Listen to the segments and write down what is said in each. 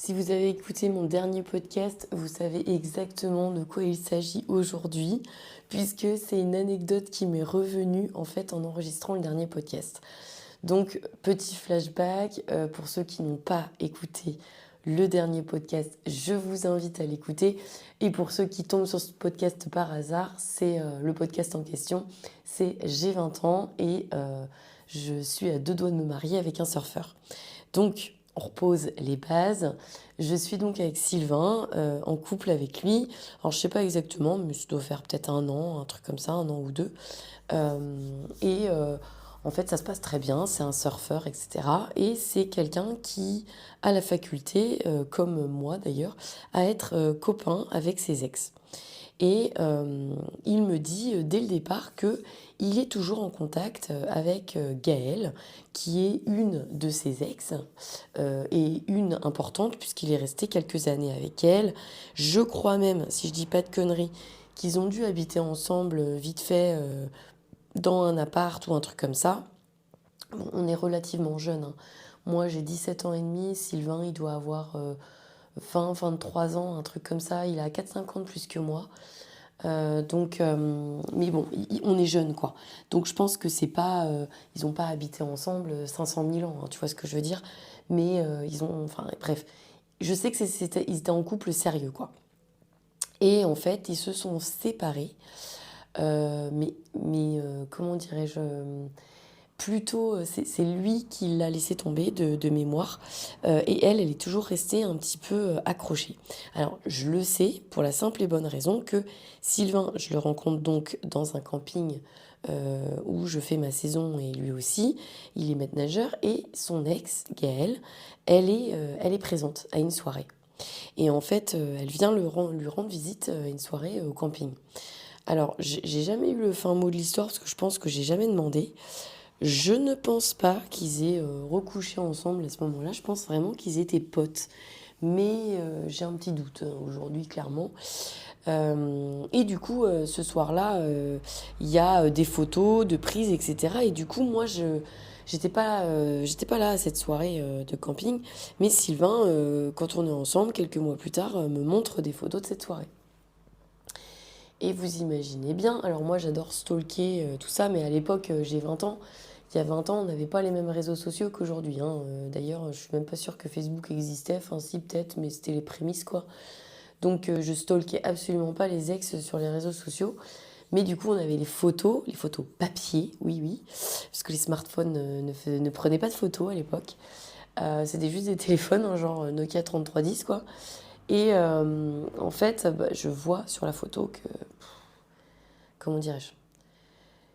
Si vous avez écouté mon dernier podcast, vous savez exactement de quoi il s'agit aujourd'hui, puisque c'est une anecdote qui m'est revenue en fait en enregistrant le dernier podcast. Donc, petit flashback, pour ceux qui n'ont pas écouté le dernier podcast, je vous invite à l'écouter. Et pour ceux qui tombent sur ce podcast par hasard, c'est le podcast en question. C'est J'ai 20 ans et je suis à 2 doigts de me marier avec un surfeur. Donc, on repose les bases. Je suis donc avec Sylvain, en couple avec lui. Alors, je sais pas exactement, mais ça doit faire peut-être un an, un truc comme ça, un an ou deux. Et en fait, ça se passe très bien. C'est un surfeur, etc. Et c'est quelqu'un qui a la faculté, comme moi d'ailleurs, à être copain avec ses ex. Et il me dit dès le départ qu'il est toujours en contact avec Gaëlle, qui est une de ses ex, et une importante puisqu'il est resté quelques années avec elle. Je crois même, si je dis pas de conneries, qu'ils ont dû habiter ensemble vite fait dans un appart ou un truc comme ça. Bon, on est relativement jeunes, hein. Moi j'ai 17 ans et demi, Sylvain il doit avoir 23 ans, un truc comme ça. Il a 4-5 ans de plus que moi. Mais bon, on est jeunes, quoi. Donc je pense que c'est pas, ils n'ont pas habité ensemble 500 000 ans, hein, tu vois ce que je veux dire. Mais ils ont, enfin bref, je sais que ils étaient en couple sérieux, quoi. Et en fait, ils se sont séparés. Comment dirais-je, plutôt, c'est lui qui l'a laissé tomber de mémoire. Et elle est toujours restée un petit peu accrochée. Alors, je le sais pour la simple et bonne raison que Sylvain, je le rencontre donc dans un camping où je fais ma saison et lui aussi. Il est maître nageur et son ex, Gaëlle, elle est présente à une soirée. Et en fait, elle vient lui rendre visite à une soirée au camping. Alors, j'ai jamais eu le fin mot de l'histoire parce que je pense que j'ai jamais demandé. Je ne pense pas qu'ils aient recouché ensemble à ce moment-là. Je pense vraiment qu'ils étaient potes. Mais j'ai un petit doute aujourd'hui, clairement. Et du coup, ce soir-là, il y a des photos de prises, etc. Et du coup, moi, j'étais pas là à cette soirée de camping. Mais Sylvain, quand on est ensemble, quelques mois plus tard, me montre des photos de cette soirée. Et vous imaginez bien, alors moi j'adore stalker tout ça, mais à l'époque j'ai 20 ans. Il y a 20 ans, on n'avait pas les mêmes réseaux sociaux qu'aujourd'hui, hein. D'ailleurs, je suis même pas sûre que Facebook existait. Enfin, si, peut-être, mais c'était les prémices, quoi. Donc, je stalkais absolument pas les ex sur les réseaux sociaux. Mais du coup, on avait les photos papier, oui, oui. Parce que les smartphones ne prenaient pas de photos à l'époque. C'était juste des téléphones, hein, genre Nokia 3310, quoi. Et en fait, bah, je vois sur la photo que, comment dirais-je,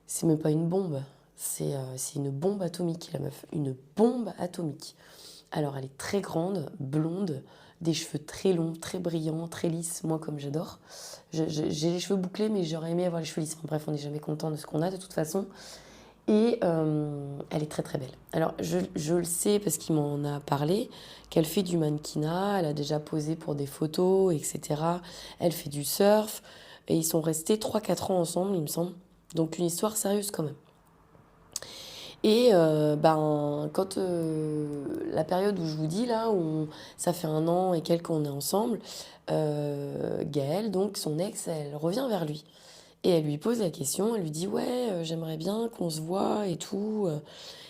c'est même pas une bombe, c'est une bombe atomique, la meuf. Une bombe atomique. Alors, elle est très grande, blonde, des cheveux très longs, très brillants, très lisses, moi comme j'adore. J'ai les cheveux bouclés, mais j'aurais aimé avoir les cheveux lisses. Enfin, bref, on n'est jamais content de ce qu'on a de toute façon. Et elle est très très belle. Alors, je le sais parce qu'il m'en a parlé, qu'elle fait du mannequinat, elle a déjà posé pour des photos, etc. Elle fait du surf, et ils sont restés 3-4 ans ensemble, il me semble. Donc, une histoire sérieuse quand même. Et quand la période où je vous dis, là, où ça fait un an et quelques qu'on est ensemble, Gaëlle, donc son ex, elle revient vers lui. Et elle lui pose la question, elle lui dit ouais, j'aimerais bien qu'on se voit et tout.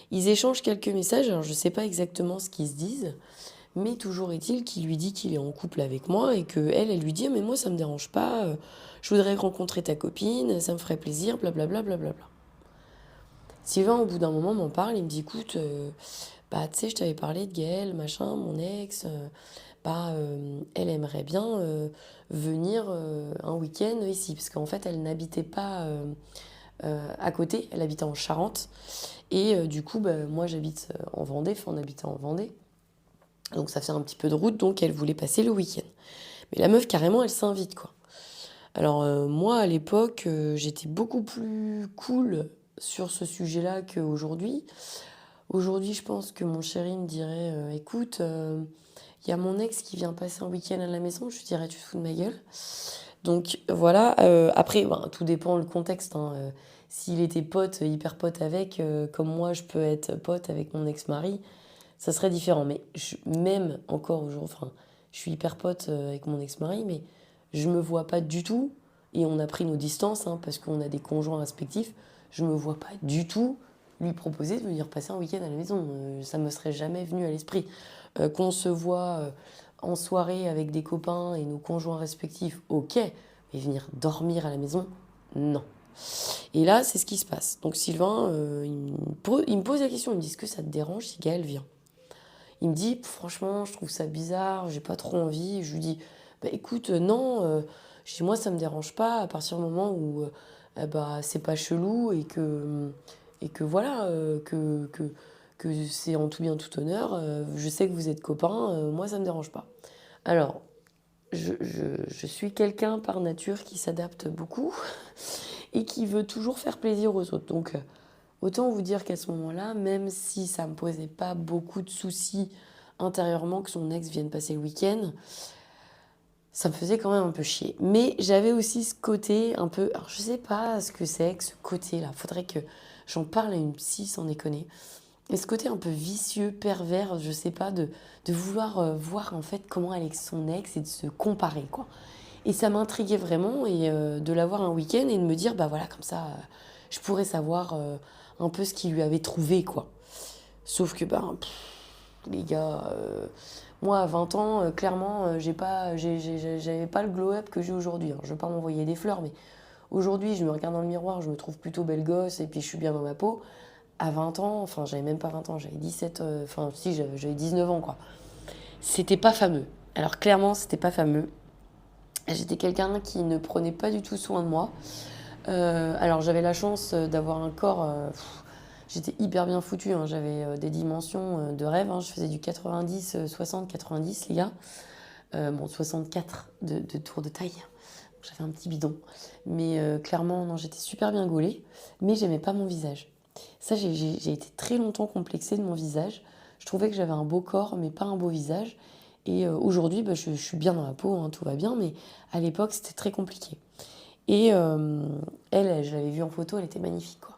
Ils échangent quelques messages, alors je sais pas exactement ce qu'ils se disent, mais toujours est-il qu'il lui dit qu'il est en couple avec moi et que elle lui dit mais moi ça me dérange pas, je voudrais rencontrer ta copine, ça me ferait plaisir, blablabla, blablabla. Sylvain au bout d'un moment m'en parle, il me dit écoute, bah tu sais je t'avais parlé de Gaëlle, machin, mon ex, elle aimerait bien venir un week-end ici, parce qu'en fait elle n'habitait pas à côté, elle habitait en Charente. Et du coup, bah, moi j'habite en Vendée, enfin on habitait en Vendée. Donc ça fait un petit peu de route, donc elle voulait passer le week-end. Mais la meuf, carrément, elle s'invite, quoi. Alors moi, à l'époque, j'étais beaucoup plus cool sur ce sujet-là qu'aujourd'hui. Aujourd'hui, je pense que mon chéri me dirait, écoute, il y a mon ex qui vient passer un week-end à la maison, je lui dirais, tu te fous de ma gueule. Donc voilà, après, ben, tout dépend le contexte, hein. S'il était pote, hyper pote avec, comme moi je peux être pote avec mon ex-mari, ça serait différent. Mais même encore aujourd'hui, enfin, je suis hyper pote avec mon ex-mari, mais je me vois pas du tout, et on a pris nos distances, hein, parce qu'on a des conjoints respectifs, je me vois pas du tout lui proposer de venir passer un week-end à la maison. Ça me serait jamais venu à l'esprit. Qu'on se voit en soirée avec des copains et nos conjoints respectifs, ok, mais venir dormir à la maison, non. Et là, c'est ce qui se passe. Donc Sylvain, il me pose la question, il me dit, est-ce que ça te dérange si Gaël vient? Il me dit, franchement, je trouve ça bizarre, j'ai pas trop envie. Je lui dis, bah écoute, non, je dis, moi ça me dérange pas à partir du moment où bah, c'est pas chelou et que voilà, que c'est en tout bien tout honneur. Je sais que vous êtes copains, moi ça me dérange pas. Alors, je suis quelqu'un par nature qui s'adapte beaucoup et qui veut toujours faire plaisir aux autres. Donc, autant vous dire qu'à ce moment-là, même si ça ne me posait pas beaucoup de soucis intérieurement que son ex vienne passer le week-end, ça me faisait quand même un peu chier. Mais j'avais aussi ce côté un peu... Alors, je sais pas ce que c'est que ce côté-là. Faudrait que j'en parle à une psy sans déconner. Et ce côté un peu vicieux, pervers, je sais pas, de vouloir voir en fait comment elle est avec son ex et de se comparer, quoi. Et ça m'intriguait vraiment et de l'avoir un week-end et de me dire, bah voilà, comme ça, je pourrais savoir un peu ce qu'il lui avait trouvé, quoi. Sauf que, ben, les gars, moi à 20 ans, clairement, j'avais pas le glow-up que j'ai aujourd'hui, hein. Je veux pas m'envoyer des fleurs, mais aujourd'hui, je me regarde dans le miroir, je me trouve plutôt belle gosse et puis je suis bien dans ma peau. À 20 ans, enfin, j'avais même pas 20 ans, j'avais 17, enfin, si, j'avais 19 ans, quoi. C'était pas fameux. Alors, clairement, c'était pas fameux. J'étais quelqu'un qui ne prenait pas du tout soin de moi. Alors j'avais la chance d'avoir un corps, j'étais hyper bien foutue, hein. J'avais des dimensions de rêve, hein. Je faisais du 90, 60, 90 les gars. Bon, 64 de tour de taille. J'avais un petit bidon. Mais clairement, non, j'étais super bien gaulée, mais j'aimais pas mon visage. Ça, j'ai été très longtemps complexée de mon visage. Je trouvais que j'avais un beau corps, mais pas un beau visage. Et aujourd'hui, bah, je suis bien dans la peau, hein, tout va bien, mais à l'époque, c'était très compliqué. Et elle, je l'avais vue en photo, elle était magnifique, quoi.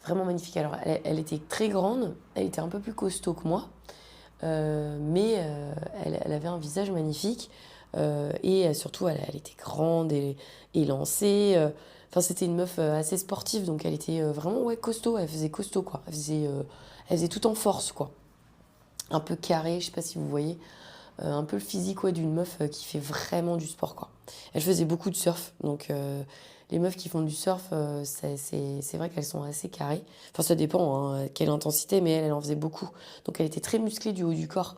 Vraiment magnifique. Alors, elle était très grande, elle était un peu plus costaud que moi, mais elle avait un visage magnifique. Et surtout, elle était grande et élancée. Enfin, c'était une meuf assez sportive, donc elle était vraiment ouais, costaud. Elle faisait costaud, quoi. Elle faisait tout en force, quoi. Un peu carré, je sais pas si vous voyez. Un peu le physique ouais, d'une meuf qui fait vraiment du sport, quoi. Elle faisait beaucoup de surf, donc les meufs qui font du surf, c'est vrai qu'elles sont assez carrées. Enfin, ça dépend hein, quelle intensité, mais elle en faisait beaucoup. Donc elle était très musclée du haut du corps.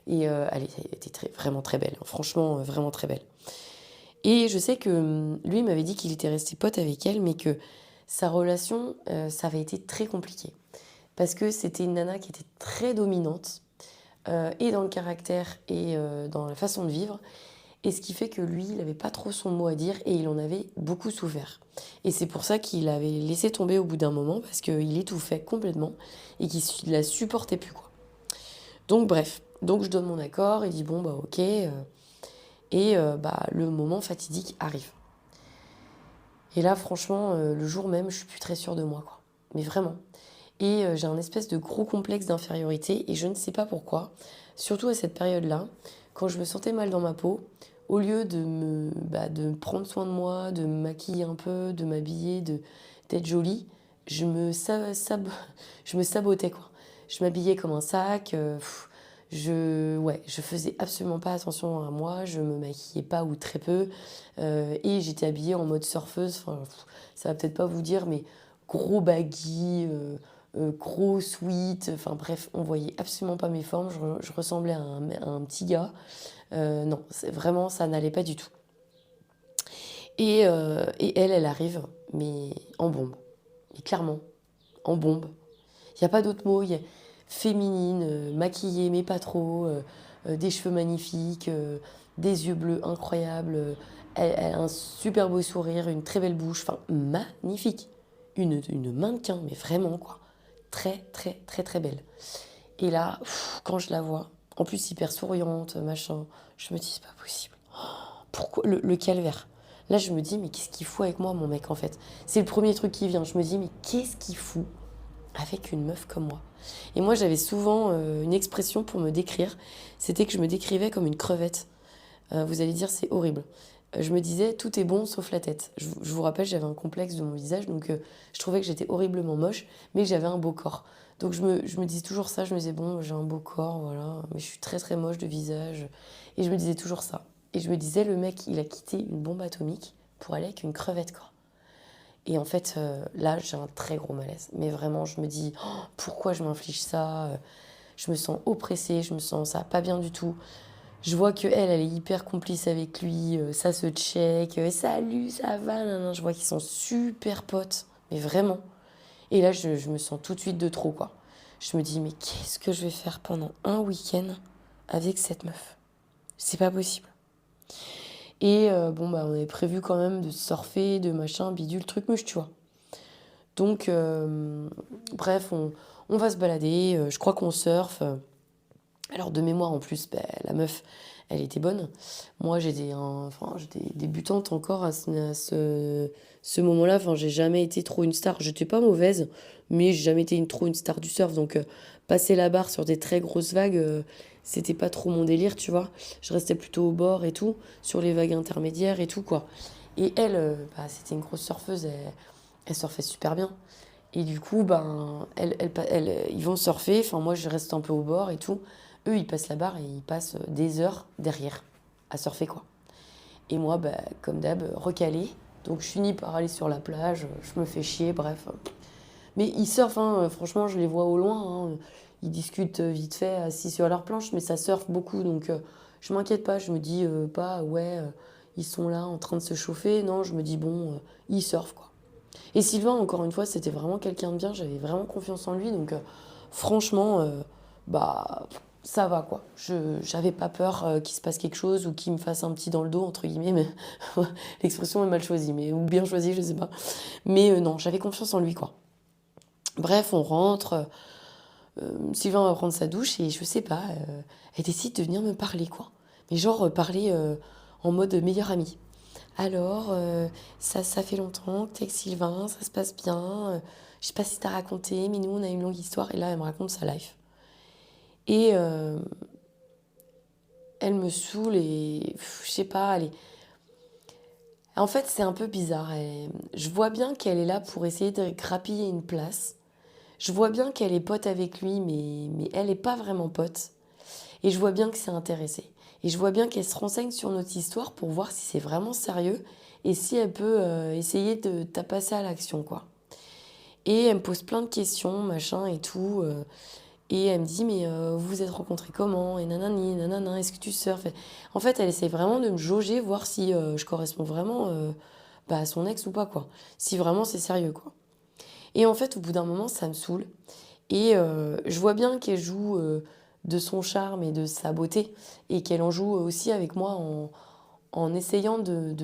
Et elle était vraiment très belle, hein. Franchement, vraiment très belle. Et je sais que lui m'avait dit qu'il était resté pote avec elle, mais que sa relation, ça avait été très compliqué. Parce que c'était une nana qui était très dominante, et dans le caractère et dans la façon de vivre. Et ce qui fait que lui, il n'avait pas trop son mot à dire et il en avait beaucoup souffert. Et c'est pour ça qu'il avait laissé tomber au bout d'un moment, parce qu'il étouffait complètement et qu'il la supportait plus, quoi. Donc bref, donc je donne mon accord, il dit bon bah ok, et bah le moment fatidique arrive. Et là franchement, le jour même, je suis plus très sûre de moi, quoi. Mais vraiment. Et j'ai un espèce de gros complexe d'infériorité et je ne sais pas pourquoi, surtout à cette période-là, quand je me sentais mal dans ma peau, au lieu de prendre soin de moi, de me maquiller un peu, de m'habiller, d'être jolie, je me sabotais, quoi. Je m'habillais comme un sac, je faisais absolument pas attention à moi, je me maquillais pas ou très peu, et j'étais habillée en mode surfeuse, enfin, ça va peut-être pas vous dire, mais gros baggy, gros sweat, enfin bref, on voyait absolument pas mes formes, je ressemblais à un petit gars. Non, vraiment, ça n'allait pas du tout. Et elle arrive, mais en bombe. Mais clairement, en bombe. Il n'y a pas d'autre mot. Féminine, maquillée, mais pas trop, des cheveux magnifiques, des yeux bleus incroyables. Elle a un super beau sourire, une très belle bouche, enfin magnifique. Une mannequin, mais vraiment, quoi. Très, très, très, très belle. Et là, quand je la vois, en plus hyper souriante, machin, je me dis, c'est pas possible. Pourquoi le calvaire? Là, je me dis, mais qu'est-ce qu'il fout avec moi, mon mec, en fait? C'est le premier truc qui vient. Je me dis, mais qu'est-ce qu'il fout avec une meuf comme moi. Et moi, j'avais souvent une expression pour me décrire, c'était que je me décrivais comme une crevette. Vous allez dire, c'est horrible. Je me disais, tout est bon sauf la tête. Je vous rappelle, j'avais un complexe de mon visage, donc je trouvais que j'étais horriblement moche, mais que j'avais un beau corps. Donc je me disais toujours ça, je me disais, bon, j'ai un beau corps, voilà, mais je suis très très moche de visage. Et je me disais toujours ça. Et je me disais, le mec, il a quitté une bombe atomique pour aller avec une crevette, quoi. Et en fait, là, j'ai un très gros malaise. Mais vraiment, je me dis, oh, pourquoi je m'inflige ça? Je me sens oppressée, je me sens ça pas bien du tout. Je vois que elle est hyper complice avec lui, ça se check, salut, ça va, nan, nan. Je vois qu'ils sont super potes, mais vraiment. Et là, je me sens tout de suite de trop, quoi. Je me dis, mais qu'est-ce que je vais faire pendant un week-end avec cette meuf? C'est pas possible. Et bon, bah, on avait prévu quand même de surfer, de machin, bidule, truc mouche, tu vois. Donc, bref, on va se balader, je crois qu'on surfe. Alors, de mémoire, en plus, bah, la meuf, elle était bonne. Moi, j'étais débutante encore à ce moment-là. Enfin, j'ai jamais été trop une star. J'étais pas mauvaise, mais j'ai jamais été trop une star du surf. Donc, passer la barre sur des très grosses vagues, c'était pas trop mon délire, tu vois. Je restais plutôt au bord et tout, sur les vagues intermédiaires et tout, quoi. Et elle, bah, c'était une grosse surfeuse. Elle surfait super bien. Et du coup, ben, ils vont surfer. Enfin, moi, je reste un peu au bord et tout. Eux, ils passent la barre et ils passent des heures derrière à surfer, quoi. Et moi, bah, comme d'hab, recalé. Donc, je finis par aller sur la plage. Je me fais chier, bref. Mais ils surfent, hein, franchement, je les vois au loin, hein. Ils discutent vite fait, assis sur leur planche, mais ça surfe beaucoup. Donc, je m'inquiète pas. Je me dis pas, ouais, ils sont là en train de se chauffer. Non, je me dis, bon, ils surfent, quoi. Et Sylvain, encore une fois, c'était vraiment quelqu'un de bien. J'avais vraiment confiance en lui. Donc, franchement, bah, ça va, quoi. J'avais pas peur qu'il se passe quelque chose ou qu'il me fasse un petit dans le dos, entre guillemets. Mais l'expression est mal choisie, mais, ou bien choisie, je sais pas. Mais non, j'avais confiance en lui, quoi. Bref, on rentre. Sylvain va prendre sa douche et je sais pas, elle décide de venir me parler, quoi. Mais genre, parler en mode meilleur ami. Alors, ça fait longtemps que t'es avec Sylvain, ça se passe bien. Je sais pas si t'as raconté, mais nous, on a une longue histoire. Et là, elle me raconte sa life. Et elle me saoule et je sais pas, en fait, c'est un peu bizarre. Je vois bien qu'elle est là pour essayer de grappiller une place. Je vois bien qu'elle est pote avec lui, mais elle n'est pas vraiment pote. Et je vois bien que c'est intéressé. Et je vois bien qu'elle se renseigne sur notre histoire pour voir si c'est vraiment sérieux et si elle peut essayer de passer à l'action, quoi. Et elle me pose plein de questions, machin et tout. Et elle me dit, mais vous vous êtes rencontrés comment? Et nanani, nanana, est-ce que tu surfes? En fait, elle essaie vraiment de me jauger, voir si je corresponds vraiment bah, à son ex ou pas, quoi. Si vraiment c'est sérieux, quoi. Et en fait, au bout d'un moment, ça me saoule. Et je vois bien qu'elle joue de son charme et de sa beauté. Et qu'elle en joue aussi avec moi en essayant de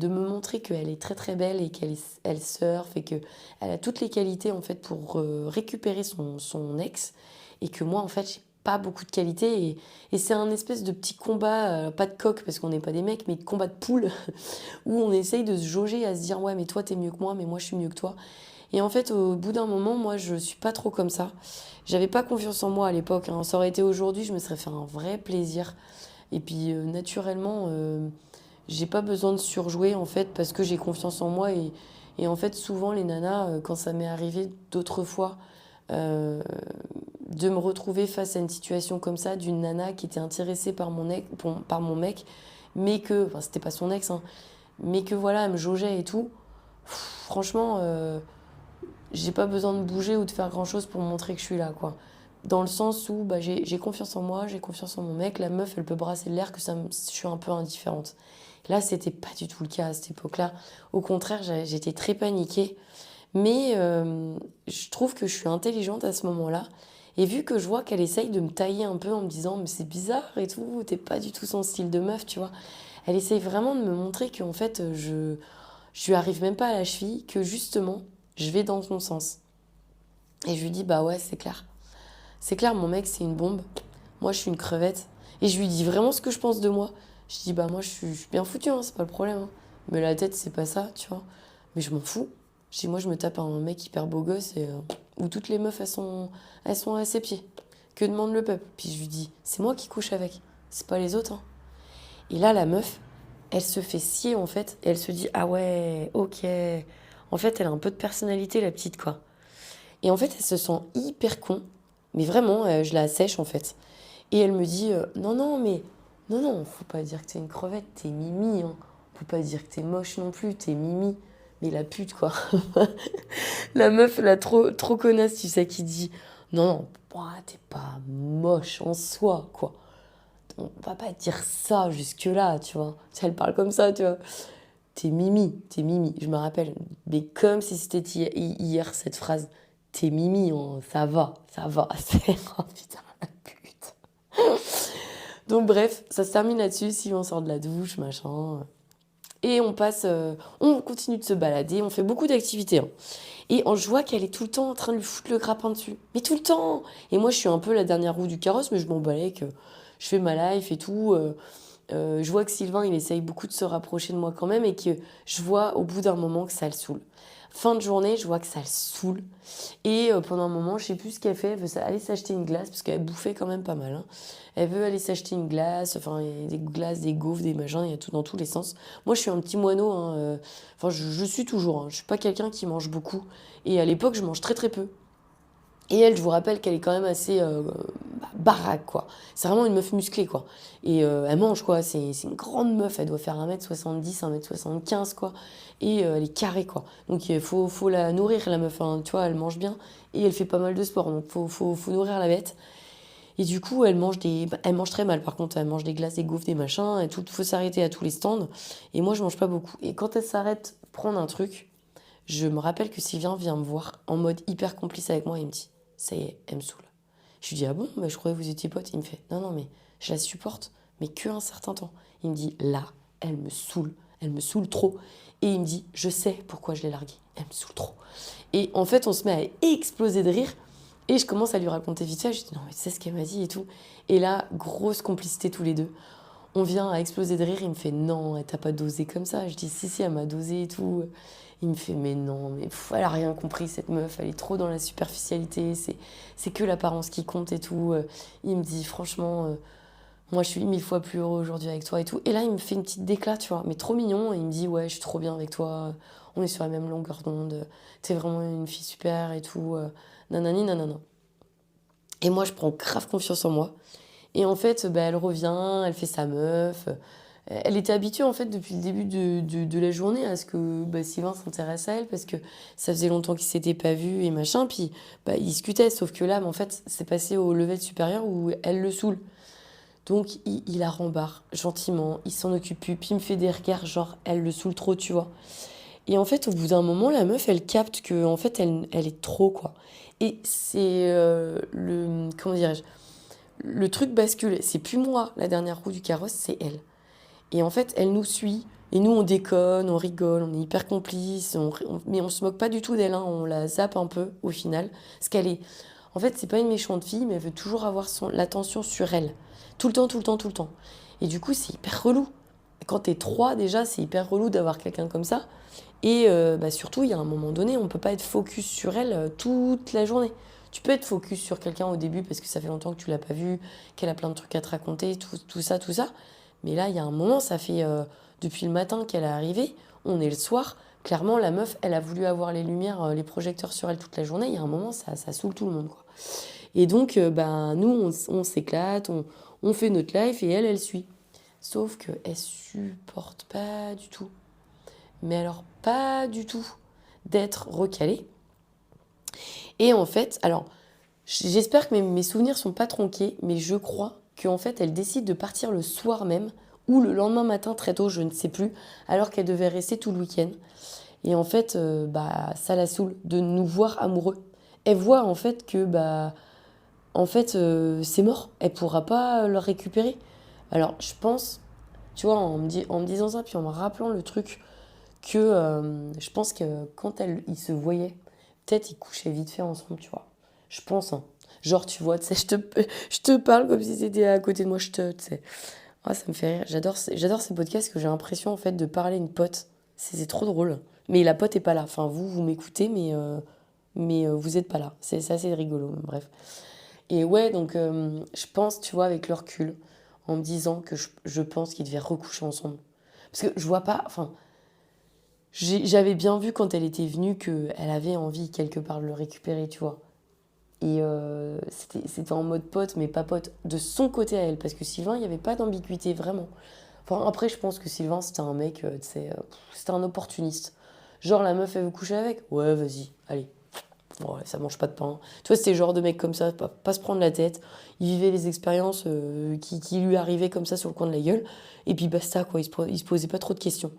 me montrer qu'elle est très très belle et qu'elle surfe et qu'elle a toutes les qualités en fait pour récupérer son ex. Et que moi, en fait, j'ai pas beaucoup de qualités. Et c'est un espèce de petit combat, pas de coq parce qu'on n'est pas des mecs, mais de combat de poule où on essaye de se jauger à se dire ouais, mais toi t'es mieux que moi, mais moi je suis mieux que toi. Et en fait, au bout d'un moment, moi, je suis pas trop comme ça. J'avais pas confiance en moi à l'époque, hein. Ça aurait été aujourd'hui, je me serais fait un vrai plaisir. Et puis, naturellement, j'ai pas besoin de surjouer, en fait, parce que j'ai confiance en moi. Et en fait, souvent, les nanas, quand ça m'est arrivé d'autres fois, euh, de me retrouver face à une situation comme ça, d'une nana qui était intéressée par mon mec, mais que, enfin, c'était pas son ex, hein, mais que voilà, elle me jaugeait et tout. Franchement, j'ai pas besoin de bouger ou de faire grand chose pour montrer que je suis là, quoi. Dans le sens où bah, j'ai confiance en moi, j'ai confiance en mon mec, la meuf elle peut brasser l'air que je suis un peu indifférente. Là c'était pas du tout le cas à cette époque-là. Au contraire, j'étais très paniquée. Mais je trouve que je suis intelligente à ce moment-là. Et vu que je vois qu'elle essaye de me tailler un peu en me disant mais c'est bizarre et tout, t'es pas du tout son style de meuf, tu vois. Elle essaye vraiment de me montrer qu'en fait je lui arrive même pas à la cheville, que justement je vais dans son sens. Et je lui dis bah ouais c'est clair. C'est clair mon mec c'est une bombe. Moi je suis une crevette. Et je lui dis vraiment ce que je pense de moi. Je dis bah moi je suis bien foutue, hein, c'est pas le problème, hein. Mais la tête c'est pas ça, tu vois. Mais je m'en fous. Je dis moi je me tape un mec hyper beau gosse et où toutes les meufs, elles sont à ses pieds. Que demande le peuple? Puis je lui dis, c'est moi qui couche avec, c'est pas les autres, hein. Et là, la meuf, elle se fait scier, en fait, et elle se dit, ah ouais, ok. En fait, elle a un peu de personnalité, la petite, quoi. Et en fait, elle se sent hyper con, mais vraiment, je la sèche, en fait. Et elle me dit, non, non, mais, non, non, faut pas dire que t'es une crevette, t'es Mimi, hein. Faut pas dire que t'es moche non plus, t'es Mimi. Mais la pute, quoi. La meuf, elle a trop connasse, tu sais, qui dit, non, non, ouah, t'es pas moche en soi, quoi. On va pas dire ça jusque-là, tu vois. Elle parle comme ça, tu vois. T'es Mimi, t'es Mimi. Je me rappelle, mais comme si c'était hier cette phrase. T'es Mimi, hein, ça va, ça va. Oh putain, la pute. Donc bref, ça se termine là-dessus, si on sort de la douche, machin. Et on continue de se balader, on fait beaucoup d'activités, hein. Et je vois qu'elle est tout le temps en train de lui foutre le grappin dessus. Mais tout le temps. Et moi, je suis un peu la dernière roue du carrosse, mais je m'en balais que je fais ma life et tout. Je vois que Sylvain, il essaye beaucoup de se rapprocher de moi quand même et que je vois au bout d'un moment que ça le saoule. Fin de journée, je vois que ça le saoule. Et pendant un moment, je sais plus ce qu'elle fait. Elle veut aller s'acheter une glace parce qu'elle bouffait quand même pas mal, hein. Elle veut aller s'acheter une glace, enfin, il y a des glaces, des gaufres, des machins, il y a tout dans tous les sens. Moi, je suis un petit moineau, hein, enfin, je suis toujours, hein. Je suis pas quelqu'un qui mange beaucoup. Et à l'époque, je mange très très peu. Et elle, je vous rappelle qu'elle est quand même assez baraque, quoi. C'est vraiment une meuf musclée, quoi. Et elle mange, quoi. C'est une grande meuf. Elle doit faire 1m70, 1m75, quoi. Et elle est carrée, quoi. Donc il faut la nourrir, la meuf, hein. Tu vois, elle mange bien. Et elle fait pas mal de sport. Donc faut nourrir la bête. Et du coup, elle mange très mal, par contre. Elle mange des glaces, des gaufres, des machins. Et tout, faut s'arrêter à tous les stands. Et moi, je mange pas beaucoup. Et quand elle s'arrête prendre un truc, je me rappelle que Sylvain vient me voir en mode hyper complice avec moi et il me dit, ça y est, elle me saoule. Je lui dis, ah bon, bah, je croyais que vous étiez potes. Il me fait, non, non, mais je la supporte, mais que un certain temps. Il me dit, là, elle me saoule trop. Et il me dit, je sais pourquoi je l'ai larguée, elle me saoule trop. Et en fait, on se met à exploser de rire. Et je commence à lui raconter vite fait. Je dis, non, mais tu sais ce qu'elle m'a dit et tout. Et là, grosse complicité tous les deux. On vient à exploser de rire. Il me fait, non, elle t'a pas dosé comme ça. Je dis, si, elle m'a dosé et tout. Il me fait, mais non, mais elle a rien compris, cette meuf, elle est trop dans la superficialité, c'est que l'apparence qui compte et tout. Il me dit, franchement, moi je suis 1000 fois plus heureux aujourd'hui avec toi et tout. Et là, il me fait une petite déclat, tu vois, mais trop mignon. Et il me dit, ouais, je suis trop bien avec toi, on est sur la même longueur d'onde, t'es vraiment une fille super et tout. Nanani, nanana. Et moi, je prends grave confiance en moi. Et en fait, bah, elle revient, elle fait sa meuf. Elle était habituée en fait depuis le début de la journée à ce que bah, Sylvain s'intéresse à elle parce que ça faisait longtemps qu'ils s'étaient pas vus et machin. Puis bah, ils discutaient, sauf que là, en fait, c'est passé au level supérieur où elle le saoule. Donc il la rembarre gentiment, il s'en occupe plus. Puis il me fait des regards genre elle le saoule trop, tu vois. Et en fait, au bout d'un moment, la meuf, elle capte que en fait, elle est trop quoi. Et c'est le comment dirais-je, le truc bascule. C'est plus moi la dernière roue du carrosse, c'est elle. Et en fait, elle nous suit. Et nous, on déconne, on rigole, on est hyper complices. Mais on se moque pas du tout d'elle, hein. On la zappe un peu au final. Parce qu'elle est. En fait, c'est pas une méchante fille, mais elle veut toujours avoir l'attention sur elle. Tout le temps, tout le temps, tout le temps. Et du coup, c'est hyper relou. Quand t'es trois, déjà, c'est hyper relou d'avoir quelqu'un comme ça. Et bah, surtout, il y a un moment donné, on peut pas être focus sur elle toute la journée. Tu peux être focus sur quelqu'un au début parce que ça fait longtemps que tu l'as pas vu, qu'elle a plein de trucs à te raconter, tout ça, tout ça. Mais là, il y a un moment, ça fait depuis le matin qu'elle est arrivée, on est le soir. Clairement, la meuf, elle a voulu avoir les lumières, les projecteurs sur elle toute la journée. Il y a un moment, ça saoule tout le monde, quoi. Et donc, bah, nous, on s'éclate, on fait notre life et elle suit. Sauf qu'elle supporte pas du tout. Mais alors, pas du tout d'être recalée. Et en fait, alors, j'espère que mes souvenirs sont pas tronqués, mais je crois qu'en fait, elle décide de partir le soir même ou le lendemain matin très tôt, je ne sais plus, alors qu'elle devait rester tout le week-end. Et en fait, bah, ça la saoule de nous voir amoureux. Elle voit en fait que bah, en fait, c'est mort. Elle pourra pas le récupérer. Alors, je pense, tu vois, en me disant ça, puis en me rappelant le truc que je pense que quand ils se voyaient, peut-être ils couchaient vite fait ensemble, tu vois. Je pense, hein. Genre, tu vois, tu sais, je te parle comme si c'était à côté de moi, tu sais. Ah, ça me fait rire. J'adore ces podcasts que j'ai l'impression, en fait, de parler à une pote. C'est trop drôle. Mais la pote est pas là. Enfin, vous m'écoutez, mais mais vous n'êtes pas là. C'est assez rigolo, bref. Et ouais, donc je pense, tu vois, avec le recul, en me disant que je pense qu'ils devaient recoucher ensemble. Parce que je vois pas, enfin, j'avais bien vu quand elle était venue qu'elle avait envie quelque part de le récupérer, tu vois. Et c'était en mode pote, mais pas pote de son côté à elle. Parce que Sylvain, il n'y avait pas d'ambiguïté, vraiment. Enfin, après, je pense que Sylvain, c'était un mec, tu sais, c'était un opportuniste. Genre, la meuf, elle veut coucher avec? Ouais, vas-y, allez. Ouais, ça mange pas de pain. Tu vois, c'était le genre de mec comme ça, pas se prendre la tête. Il vivait les expériences qui lui arrivaient comme ça sur le coin de la gueule. Et puis basta, quoi. Il se posait pas trop de questions.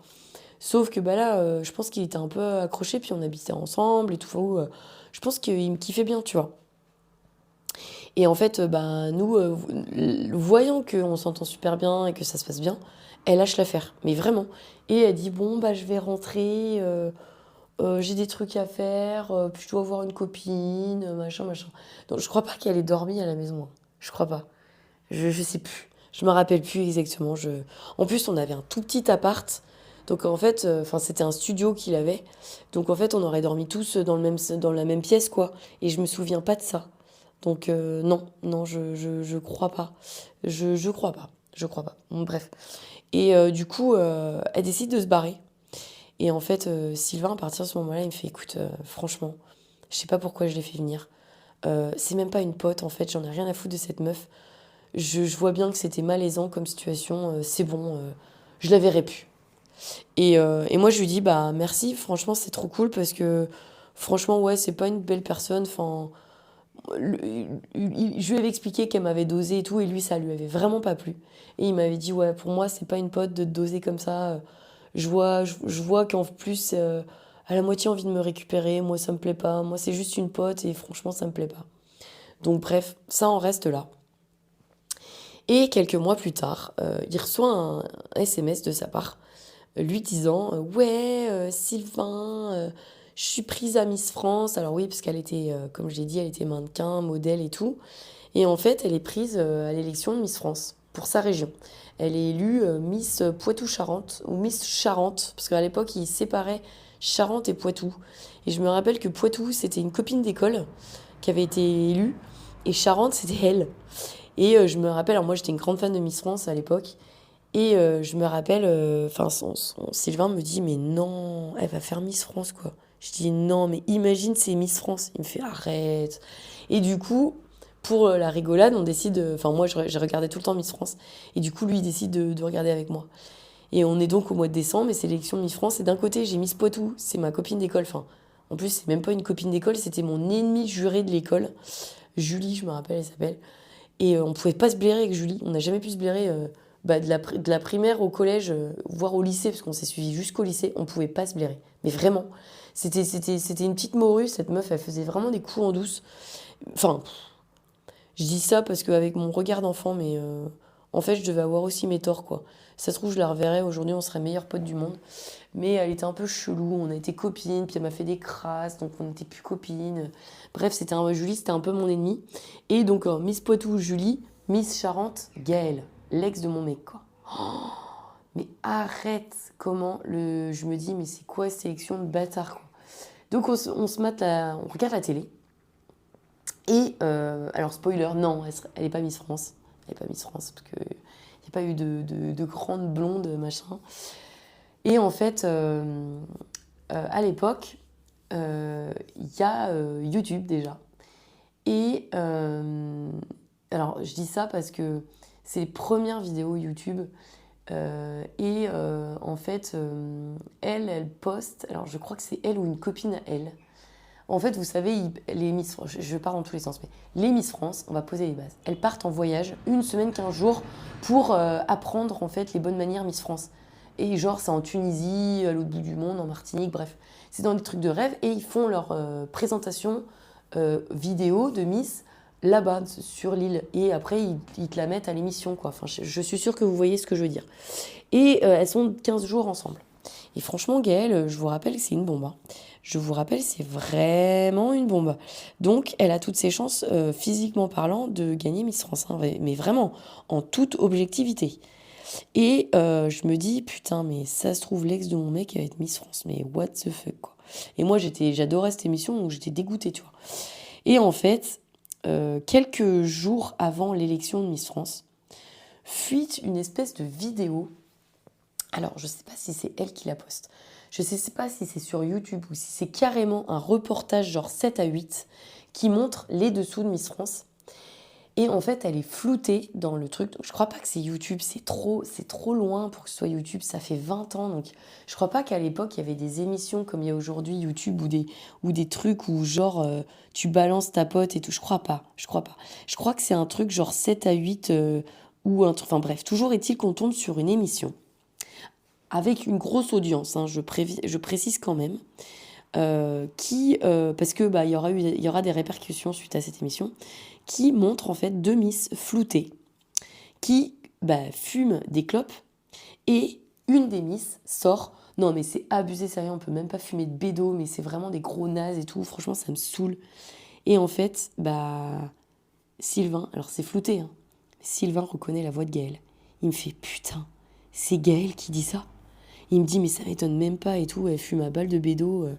Sauf que bah là, je pense qu'il était un peu accroché, puis on habitait ensemble et tout. Enfin, je pense qu'il me kiffait bien, tu vois. Et en fait, bah, nous, voyant qu'on s'entend super bien et que ça se passe bien, elle lâche l'affaire. Mais vraiment. Et elle dit, bon, bah, je vais rentrer. J'ai des trucs à faire, puis je dois voir une copine, machin, machin. Donc je crois pas qu'elle ait dormi à la maison, hein. Je crois pas. Je sais plus. Je me rappelle plus exactement. En plus, on avait un tout petit appart. Donc en fait, enfin c'était un studio qu'il avait. Donc en fait, on aurait dormi tous dans la même pièce, quoi. Et je me souviens pas de ça. Donc non, non, je crois pas. Je crois pas. Je crois pas. Bon, bref. Et du coup, elle décide de se barrer. Et en fait, Sylvain, à partir de ce moment-là, il me fait, écoute, franchement, je sais pas pourquoi je l'ai fait venir. C'est même pas une pote, en fait, j'en ai rien à foutre de cette meuf. Je vois bien que c'était malaisant comme situation, c'est bon, je la verrai plus. Et moi, je lui dis, bah merci, franchement, c'est trop cool parce que, franchement, ouais, c'est pas une belle personne. Enfin, je lui avais expliqué qu'elle m'avait dosé et tout, et lui, ça lui avait vraiment pas plu. Et il m'avait dit, ouais, pour moi, c'est pas une pote de te doser comme ça. Je vois qu'en plus, elle a moitié envie de me récupérer. Moi, ça me plaît pas. Moi, c'est juste une pote et franchement, ça me plaît pas. Donc, bref, ça en reste là. Et quelques mois plus tard, il reçoit un SMS de sa part, lui disant ouais, Sylvain, je suis prise à Miss France. Alors, oui, parce qu'elle était, comme je l'ai dit, elle était mannequin, modèle et tout. Et en fait, elle est prise à l'élection de Miss France pour sa région. Elle est élue Miss Poitou-Charentes ou Miss Charente, parce qu'à l'époque, ils séparaient Charente et Poitou. Et je me rappelle que Poitou, c'était une copine d'école qui avait été élue, et Charente, c'était elle. Et je me rappelle, alors moi j'étais une grande fan de Miss France à l'époque, et je me rappelle, enfin, Sylvain me dit, mais non, elle va faire Miss France, quoi. Je dis, non, mais imagine, c'est Miss France. Il me fait, arrête. Et du coup, pour la rigolade, on décide, enfin, moi, j'ai regardé tout le temps Miss France. Et du coup, lui, il décide de regarder avec moi. Et on est donc au mois de décembre, et c'est l'élection de Miss France. Et d'un côté, j'ai Miss Poitou, c'est ma copine d'école. Enfin, en plus, c'est même pas une copine d'école, c'était mon ennemie jurée de l'école. Julie, je me rappelle, elle s'appelle. Et on pouvait pas se blairer avec Julie. On n'a jamais pu se blairer bah, de la primaire au collège, voire au lycée, parce qu'on s'est suivi jusqu'au lycée. On pouvait pas se blairer. Mais vraiment. C'était une petite morue. Cette meuf, elle faisait vraiment des coups en douce. Enfin, je dis ça parce qu'avec mon regard d'enfant, mais en fait, je devais avoir aussi mes torts, quoi. Si ça se trouve, je la reverrais. Aujourd'hui, on serait meilleurs potes du monde. Mais elle était un peu chelou. On a été copines, puis elle m'a fait des crasses, donc on n'était plus copines. Bref, Julie, c'était un peu mon ennemi. Et donc, Miss Poitou, Julie, Miss Charente, Gaëlle, l'ex de mon mec, quoi. Mais arrête, je me dis, mais c'est quoi cette sélection de bâtards, quoi. Donc, on regarde la télé. Et, alors, spoiler, non, elle est pas Miss France. Elle est pas Miss France, parce qu'il n'y a pas eu de grande blonde, machin. Et en fait, à l'époque, il y a YouTube déjà. Et alors, je dis ça parce que c'est les premières vidéos YouTube. En fait, elle poste. Alors, je crois que c'est elle ou une copine à elle. En fait, vous savez, les Miss France, je pars dans tous les sens, mais les Miss France, on va poser les bases. Elles partent en voyage une semaine, 15 jours pour apprendre en fait les bonnes manières Miss France. Et genre, c'est en Tunisie, à l'autre bout du monde, en Martinique, bref. C'est dans des trucs de rêve et ils font leur présentation vidéo de Miss là-bas, sur l'île. Et après, ils te la mettent à l'émission, quoi. Enfin, je suis sûre que vous voyez ce que je veux dire. Et elles sont 15 jours ensemble. Et franchement, Gaëlle, je vous rappelle que c'est une bombe, hein. Je vous rappelle, c'est vraiment une bombe. Donc, elle a toutes ses chances, physiquement parlant, de gagner Miss France, hein, mais vraiment, en toute objectivité. Et je me dis, putain, mais ça se trouve, l'ex de mon mec, elle va être Miss France. Mais what the fuck, quoi. Et moi, j'adorais cette émission, donc j'étais dégoûtée, tu vois. Et en fait, quelques jours avant l'élection de Miss France, fuite une espèce de vidéo. Alors, je sais pas si c'est elle qui la poste. Je sais pas si c'est sur YouTube ou si c'est carrément un reportage genre 7 à 8 qui montre les dessous de Miss France. Et en fait, elle est floutée dans le truc. Donc, je crois pas que c'est YouTube, c'est trop loin pour que ce soit YouTube. Ça fait 20 ans, donc je crois pas qu'à l'époque, il y avait des émissions comme il y a aujourd'hui YouTube ou des trucs où genre tu balances ta pote et tout. Je crois pas. Je crois que c'est un truc genre 7 à 8 ou un truc. Enfin bref, toujours est-il qu'on tombe sur une émission avec une grosse audience, hein, je précise quand même, parce que bah, il y aura des répercussions suite à cette émission, qui montre en fait deux Miss floutées, qui bah, fument des clopes, et une des Miss sort, non mais c'est abusé, sérieux, on peut même pas fumer de bédo, mais c'est vraiment des gros nazes et tout, franchement ça me saoule. Et en fait, bah, Sylvain, alors c'est flouté, hein, Sylvain reconnaît la voix de Gaël. Il me fait putain, c'est Gaël qui dit ça. Il me dit mais ça m'étonne même pas et tout, elle fume à balle de bédo,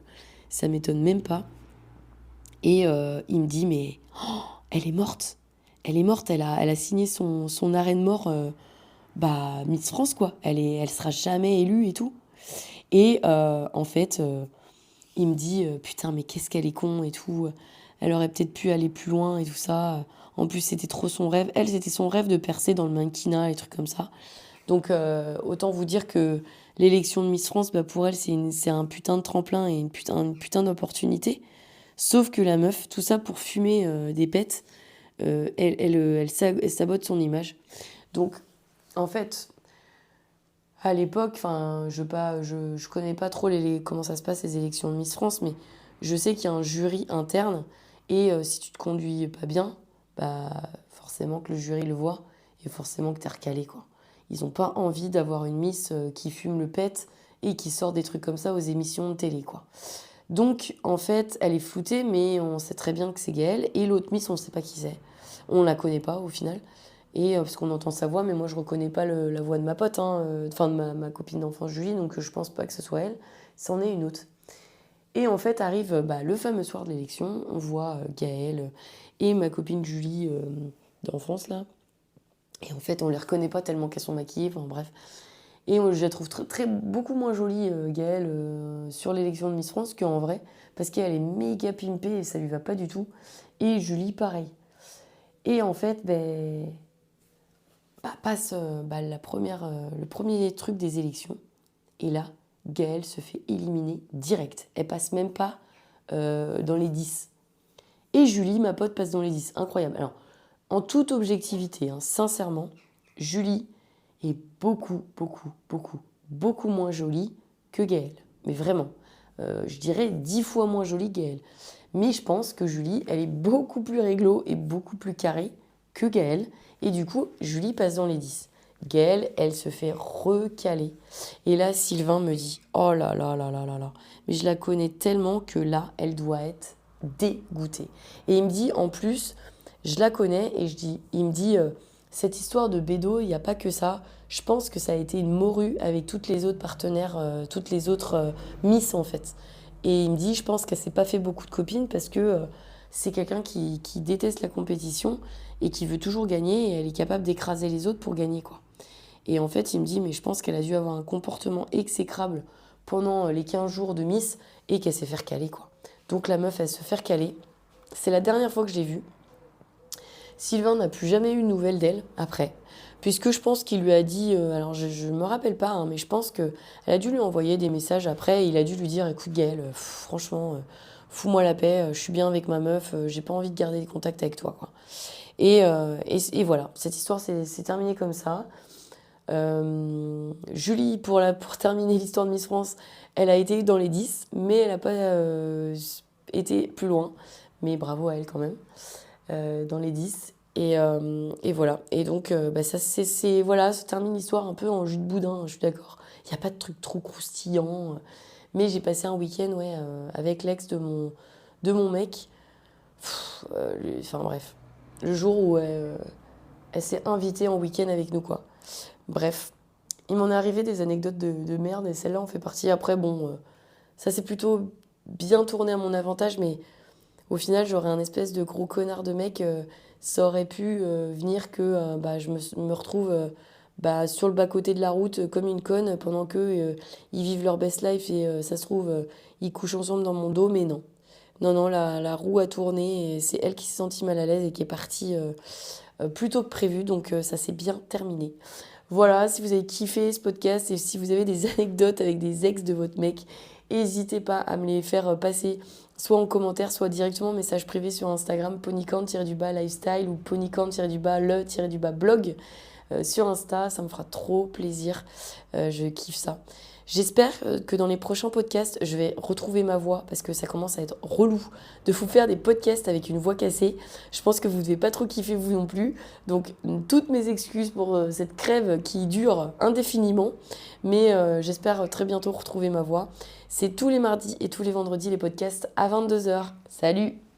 ça m'étonne même pas. Et il me dit mais oh, elle est morte. Elle est morte, elle a signé son arrêt de mort, bah Miss France quoi. Elle sera jamais élue et tout. Et en fait, il me dit putain mais qu'est-ce qu'elle est con et tout. Elle aurait peut-être pu aller plus loin et tout ça. En plus c'était trop son rêve. Elle c'était son rêve de percer dans le mannequinat et trucs comme ça. Donc autant vous dire que l'élection de Miss France, bah, pour elle, c'est un putain de tremplin et une putain d'opportunité. Sauf que la meuf, tout ça pour fumer des pets, elle sabote son image. Donc en fait, à l'époque, enfin, je connais pas trop comment ça se passe les élections de Miss France, mais je sais qu'il y a un jury interne et si tu te conduis pas bien, bah forcément que le jury le voit et forcément que t'es recalé quoi. Ils ont pas envie d'avoir une Miss qui fume le pet et qui sort des trucs comme ça aux émissions de télé quoi. Donc en fait, elle est floutée, mais on sait très bien que c'est Gaëlle et l'autre Miss, on sait pas qui c'est. On la connaît pas au final. Et parce qu'on entend sa voix, mais moi je reconnais pas la voix de ma pote, hein, enfin de ma copine d'enfance Julie, donc je pense pas que ce soit elle, c'en est une autre. Et en fait arrive bah, le fameux soir de l'élection, on voit Gaëlle et ma copine Julie d'enfance là, et en fait on les reconnaît pas tellement qu'elles sont maquillées, enfin bref. Et moi je la trouve beaucoup moins jolie Gaëlle sur l'élection de Miss France qu'en vrai, parce qu'elle est méga pimpée et ça lui va pas du tout. Et Julie pareil. Et en fait, ben bah, passe bah, le premier truc des élections. Et là, Gaëlle se fait éliminer direct. Elle passe même pas dans les 10. Et Julie, ma pote, passe dans les 10. Incroyable. Alors, en toute objectivité, hein, sincèrement, Julie est beaucoup moins jolie que Gaëlle. Mais vraiment. Je dirais 10 fois moins jolie que Gaëlle. Mais je pense que Julie, elle est beaucoup plus réglo et beaucoup plus carrée que Gaëlle. Et du coup, Julie passe dans les 10. Gaëlle, elle se fait recaler. Et là, Sylvain me dit, oh là là là là là là. Mais je la connais tellement que là, elle doit être dégoûtée. Et il me dit, en plus, je la connais et il me dit, cette histoire de bédo, il n'y a pas que ça. Je pense que ça a été une morue avec toutes les autres partenaires, toutes les autres Miss en fait. Et il me dit, je pense qu'elle s'est pas fait beaucoup de copines parce que c'est quelqu'un qui déteste la compétition et qui veut toujours gagner et elle est capable d'écraser les autres pour gagner quoi. Et en fait, il me dit, mais je pense qu'elle a dû avoir un comportement exécrable pendant les 15 jours de Miss et qu'elle s'est fait recaler quoi. Donc la meuf, elle se fait recaler. C'est la dernière fois que je l'ai vue. Sylvain n'a plus jamais eu de nouvelles d'elle après, puisque je pense qu'il lui a dit, alors je me rappelle pas, hein, mais je pense qu'elle a dû lui envoyer des messages après, et il a dû lui dire, écoute Gaëlle, franchement, fous-moi la paix, je suis bien avec ma meuf, j'ai pas envie de garder des contacts avec toi, quoi. Et voilà, cette histoire c'est terminé comme ça. Julie, pour terminer l'histoire de Miss France, elle a été dans les 10, mais elle n'a pas été plus loin. Mais bravo à elle quand même, dans les 10. Et voilà. Et donc, bah, voilà, ça termine l'histoire un peu en jus de boudin, hein, je suis d'accord. Il n'y a pas de truc trop croustillant. Mais j'ai passé un week-end ouais, avec l'ex de mon mec. Enfin bref, le jour où elle s'est invitée en week-end avec nous, quoi. Bref. Il m'en est arrivé des anecdotes de merde et celle-là en fait partie. Après, bon, ça s'est plutôt bien tourné à mon avantage, mais au final, j'aurais un espèce de gros connard de mec. Ça aurait pu venir que je me retrouve sur le bas-côté de la route comme une conne pendant que ils vivent leur best life et ça se trouve, ils couchent ensemble dans mon dos, mais non. Non, non, la roue a tourné et c'est elle qui s'est sentie mal à l'aise et qui est partie plus tôt que prévu, donc ça s'est bien terminé. Voilà, si vous avez kiffé ce podcast et si vous avez des anecdotes avec des ex de votre mec, n'hésitez pas à me les faire passer soit en commentaire, soit directement en message privé sur Instagram, ponycorn-lifestyle ou ponycorn-le-blog sur Insta. Ça me fera trop plaisir. Je kiffe ça. J'espère que dans les prochains podcasts, je vais retrouver ma voix parce que ça commence à être relou de vous faire des podcasts avec une voix cassée. Je pense que vous ne devez pas trop kiffer vous non plus. Donc, toutes mes excuses pour cette crève qui dure indéfiniment. Mais j'espère très bientôt retrouver ma voix. C'est tous les mardis et tous les vendredis les podcasts à 22h. Salut!